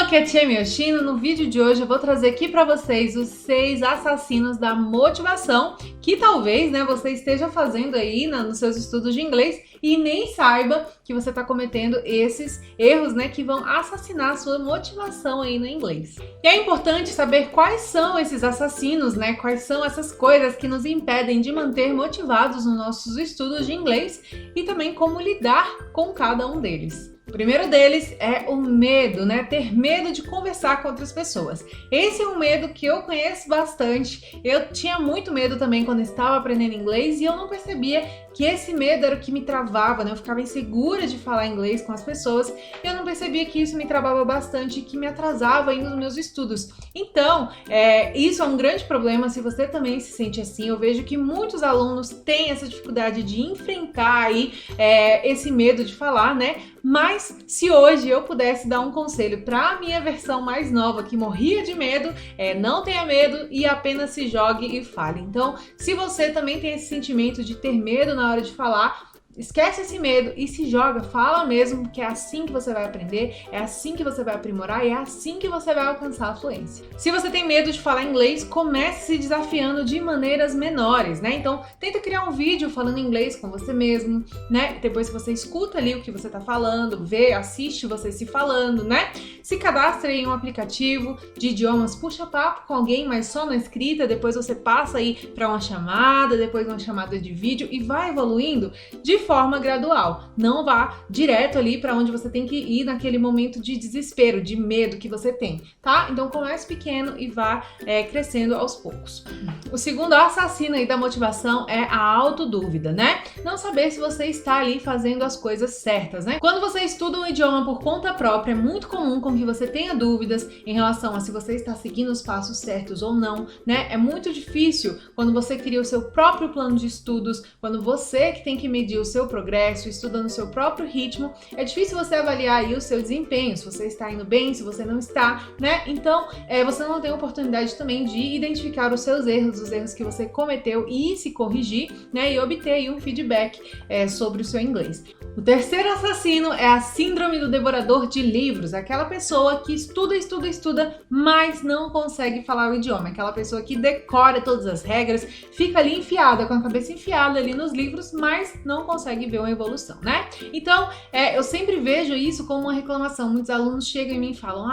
aqui é Tia Miyoshino. No vídeo de hoje eu vou trazer aqui para vocês os 6 assassinos da motivação que talvez, você esteja fazendo aí nos seus estudos de inglês e nem saiba que você está cometendo esses erros, que vão assassinar a sua motivação aí no inglês. E é importante saber quais são esses assassinos, quais são essas coisas que nos impedem de manter motivados nos nossos estudos de inglês e também como lidar com cada um deles. O primeiro deles é o medo, ter medo de conversar com outras pessoas. Esse é um medo que eu conheço bastante. Eu tinha muito medo também quando estava aprendendo inglês e eu não percebia que esse medo era o que me travava, Eu ficava insegura de falar inglês com as pessoas e eu não percebia que isso me travava bastante e que me atrasava aí nos meus estudos. Então, isso é um grande problema se você também se sente assim. Eu vejo que muitos alunos têm essa dificuldade de enfrentar aí esse medo de falar, Mas se hoje eu pudesse dar um conselho para a minha versão mais nova que morria de medo, não tenha medo e apenas se jogue e fale. Então, se você também tem esse sentimento de ter medo na hora de falar, esquece esse medo e se joga, fala mesmo, que é assim que você vai aprender, é assim que você vai aprimorar e é assim que você vai alcançar a fluência. Se você tem medo de falar inglês, comece se desafiando de maneiras menores, Então, tenta criar um vídeo falando inglês com você mesmo, Depois você escuta ali o que você tá falando, vê, assiste você se falando, Se cadastre em um aplicativo de idiomas, puxa papo com alguém, mas só na escrita, depois você passa aí para uma chamada, depois uma chamada de vídeo e vai evoluindo de forma gradual. Não vá direto ali para onde você tem que ir naquele momento de desespero, de medo que você tem, tá? Então comece pequeno e vá crescendo aos poucos. O segundo assassino aí da motivação é a autodúvida, Não saber se você está ali fazendo as coisas certas, Quando você estuda um idioma por conta própria, é muito comum com que você tenha dúvidas em relação a se você está seguindo os passos certos ou não, É muito difícil quando você cria o seu próprio plano de estudos, quando você que tem que medir o seu progresso, estudando o seu próprio ritmo, é difícil você avaliar aí o seu desempenho, se você está indo bem, se você não está, Então, você não tem oportunidade também de identificar os seus erros, os erros que você cometeu e se corrigir, E obter aí um feedback sobre o seu inglês. O terceiro assassino é a síndrome do devorador de livros, aquela pessoa que estuda, mas não consegue falar o idioma, aquela pessoa que decora todas as regras, fica ali enfiada, com a cabeça enfiada ali nos livros, mas não consegue ver uma evolução, Então, eu sempre vejo isso como uma reclamação. Muitos alunos chegam em mim e falam,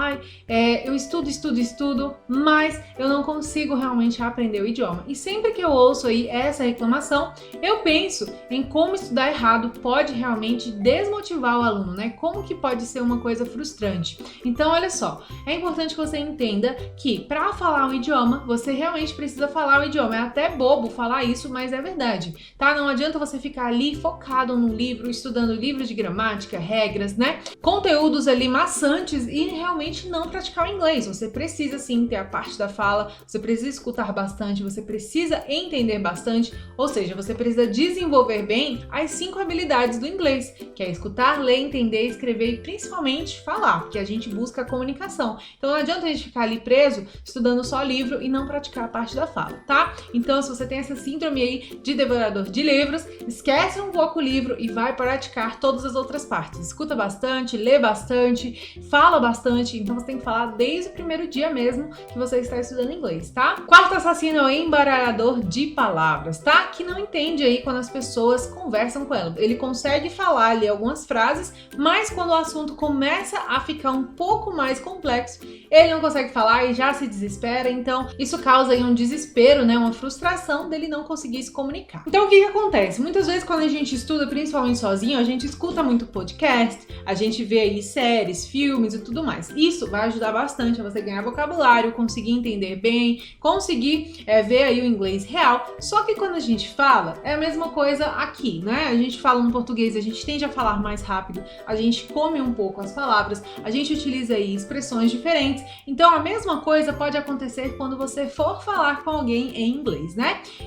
eu estudo, mas eu não consigo realmente aprender o idioma. E sempre que eu ouço aí essa reclamação, eu penso em como estudar errado pode realmente desmotivar o aluno, Como que pode ser uma coisa frustrante. Então, olha só, é importante que você entenda que para falar um idioma, você realmente precisa falar o idioma. É até bobo falar isso, mas é verdade, tá? Não adianta você ficar ali focado no livro, estudando livros de gramática, regras, Conteúdos ali maçantes e realmente não praticar o inglês. Você precisa sim ter a parte da fala, você precisa escutar bastante, você precisa entender bastante, ou seja, você precisa desenvolver bem as 5 habilidades do inglês, que é escutar, ler, entender, escrever e principalmente falar, porque a gente busca a comunicação. Então não adianta a gente ficar ali preso estudando só livro e não praticar a parte da fala, tá? Então se você tem essa síndrome aí de devorador de livros, esquece um pouco o livro e vai praticar todas as outras partes. Escuta bastante, lê bastante, fala bastante, então você tem que falar desde o primeiro dia mesmo que você está estudando inglês, tá? Quarto assassino é o embaralhador de palavras, tá? Que não entende aí quando as pessoas conversam com ela. Ele consegue falar ali algumas frases, mas quando o assunto começa a ficar um pouco mais complexo, ele não consegue falar e já se desespera, então isso causa aí um desespero, uma frustração dele não conseguir se comunicar. Então o que acontece? Muitas vezes quando a gente estuda, principalmente sozinho, a gente escuta muito podcast, a gente vê aí séries, filmes e tudo mais. Isso vai ajudar bastante a você ganhar vocabulário, conseguir entender bem, conseguir ver aí o inglês real. Só que quando a gente fala, é a mesma coisa aqui, A gente fala no português, a gente tende a falar mais rápido, a gente come um pouco as palavras, a gente utiliza aí expressões diferentes. Então a mesma coisa pode acontecer quando você for falar com alguém em inglês,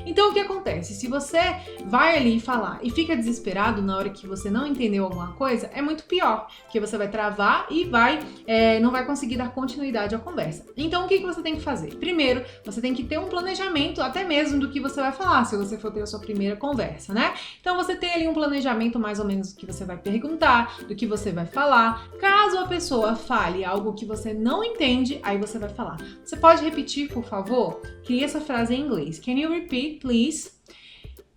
Então o que acontece? Se você vai ali falar e fica desesperado na hora que você não entendeu alguma coisa, é muito pior, porque você vai travar e não vai conseguir dar continuidade à conversa. Então o que você tem que fazer? Primeiro, você tem que ter um planejamento até mesmo do que você vai falar, se você for ter a sua primeira conversa, Então você tem ali um planejamento mais ou menos do que você vai perguntar, do que você vai falar. Caso a pessoa fale algo que você não entende, aí você vai falar. Você pode repetir, por favor? Crie essa frase em inglês. Can you repeat, please?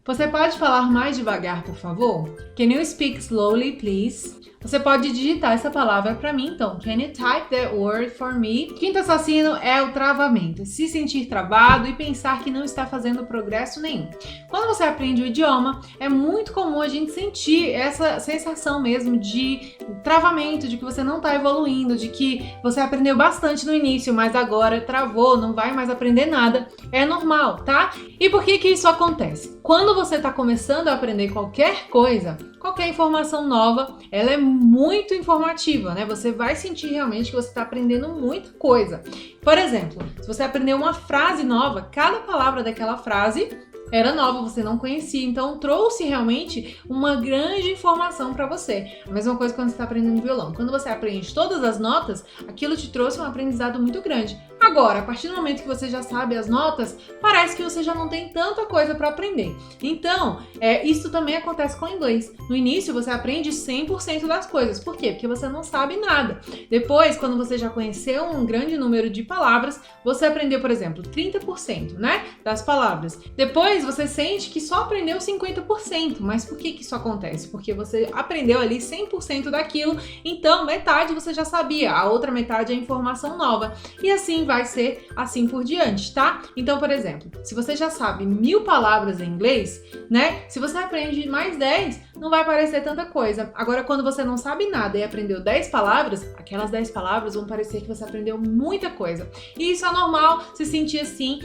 Você pode falar mais devagar, por favor? Can you speak slowly, please? Você pode digitar essa palavra para mim, então. Can you type that word for me? Quinto assassino é o travamento. Se sentir travado e pensar que não está fazendo progresso nenhum. Quando você aprende o idioma, é muito comum a gente sentir essa sensação mesmo de travamento, de que você não está evoluindo, de que você aprendeu bastante no início, mas agora travou, não vai mais aprender nada. É normal, tá? E por que isso acontece? Quando você está começando a aprender qualquer coisa, qualquer informação nova, ela é muito informativa, né? Você vai sentir realmente que você está aprendendo muita coisa. Por exemplo, se você aprendeu uma frase nova, cada palavra daquela frase era nova, você não conhecia, então trouxe realmente uma grande informação para você. A mesma coisa quando você está aprendendo violão. Quando você aprende todas as notas, aquilo te trouxe um aprendizado muito grande. Agora, a partir do momento que você já sabe as notas, parece que você já não tem tanta coisa para aprender. Então, isso também acontece com o inglês. No início, você aprende 100% das coisas. Por quê? Porque você não sabe nada. Depois, quando você já conheceu um grande número de palavras, você aprendeu, por exemplo, 30%, né, das palavras. Depois, você sente que só aprendeu 50%. Mas por que isso acontece? Porque você aprendeu ali 100% daquilo, então metade você já sabia, a outra metade é informação nova. E assim vai ser assim por diante, tá? Então, por exemplo, se você já sabe 1000 palavras em inglês, né? Se você aprende mais 10, não vai parecer tanta coisa. Agora, quando você não sabe nada e aprendeu 10 palavras, aquelas 10 palavras vão parecer que você aprendeu muita coisa. E isso é normal se sentir assim,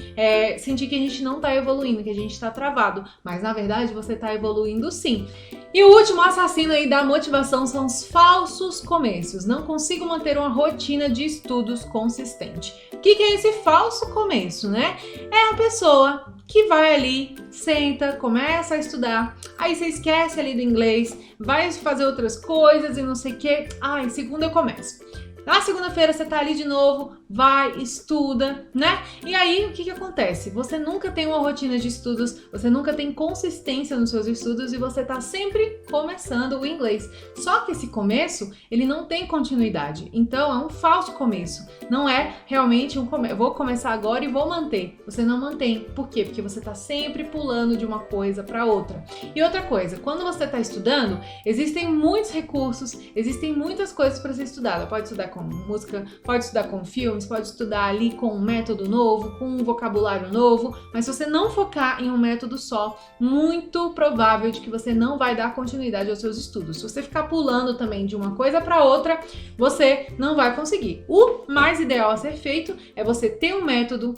sentir que a gente não tá evoluindo, que a gente tá travado. Mas, na verdade, você tá evoluindo sim. E o último assassino aí da motivação são os falsos começos. Não consigo manter uma rotina de estudos consistente. O que é esse falso começo, né? É a pessoa que vai ali, senta, começa a estudar, aí você esquece ali do inglês, vai fazer outras coisas e não sei o quê. Em segunda eu começo. Na segunda-feira você tá ali de novo, vai, estuda, né? E aí, o que acontece? Você nunca tem uma rotina de estudos, você nunca tem consistência nos seus estudos e você tá sempre começando o inglês. Só que esse começo, ele não tem continuidade. Então, é um falso começo. Não é realmente um começo. Vou começar agora e vou manter. Você não mantém. Por quê? Porque você tá sempre pulando de uma coisa para outra. E outra coisa, quando você tá estudando, existem muitos recursos, existem muitas coisas para ser estudada. Pode estudar com música, pode estudar com filmes, pode estudar ali com um método novo, com um vocabulário novo, mas se você não focar em um método só, muito provável de que você não vai dar continuidade aos seus estudos. Se você ficar pulando também de uma coisa para outra, você não vai conseguir. O mais ideal a ser feito é você ter um método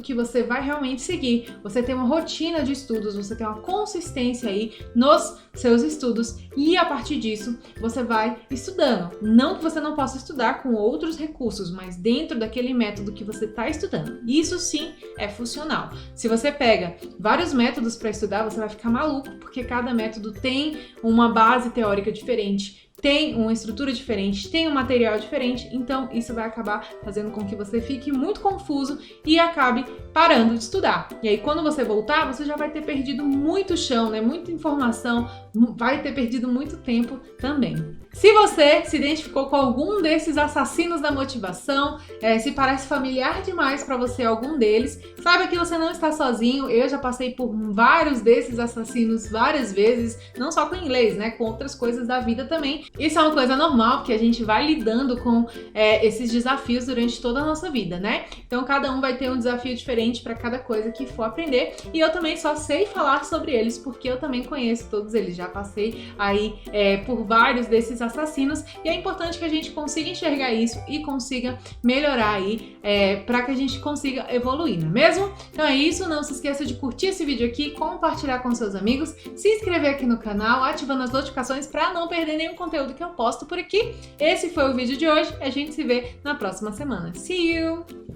que você vai realmente seguir, você tem uma rotina de estudos, você tem uma consistência aí nos seus estudos e a partir disso você vai estudando. Não que você não possa estudar com outros recursos, mas dentro daquele método que você está estudando. Isso sim é funcional. Se você pega vários métodos para estudar, você vai ficar maluco, porque cada método tem uma base teórica diferente, tem uma estrutura diferente, tem um material diferente, então isso vai acabar fazendo com que você fique muito confuso e acabe parando de estudar. E aí quando você voltar, você já vai ter perdido muito chão, né? Muita informação, vai ter perdido muito tempo também. Se você se identificou com algum desses assassinos da motivação, se parece familiar demais para você algum deles, saiba que você não está sozinho. Eu já passei por vários desses assassinos várias vezes, não só com inglês, né? Com outras coisas da vida também. Isso é uma coisa normal, porque a gente vai lidando com esses desafios durante toda a nossa vida, né? Então cada um vai ter um desafio diferente para cada coisa que for aprender. E eu também só sei falar sobre eles, porque eu também conheço todos eles. Já passei aí por vários desses assassinos e é importante que a gente consiga enxergar isso e consiga melhorar aí para que a gente consiga evoluir, não é mesmo? Então é isso, não se esqueça de curtir esse vídeo aqui, compartilhar com seus amigos, se inscrever aqui no canal, ativando as notificações para não perder nenhum conteúdo que eu posto por aqui. Esse foi o vídeo de hoje, a gente se vê na próxima semana. See you!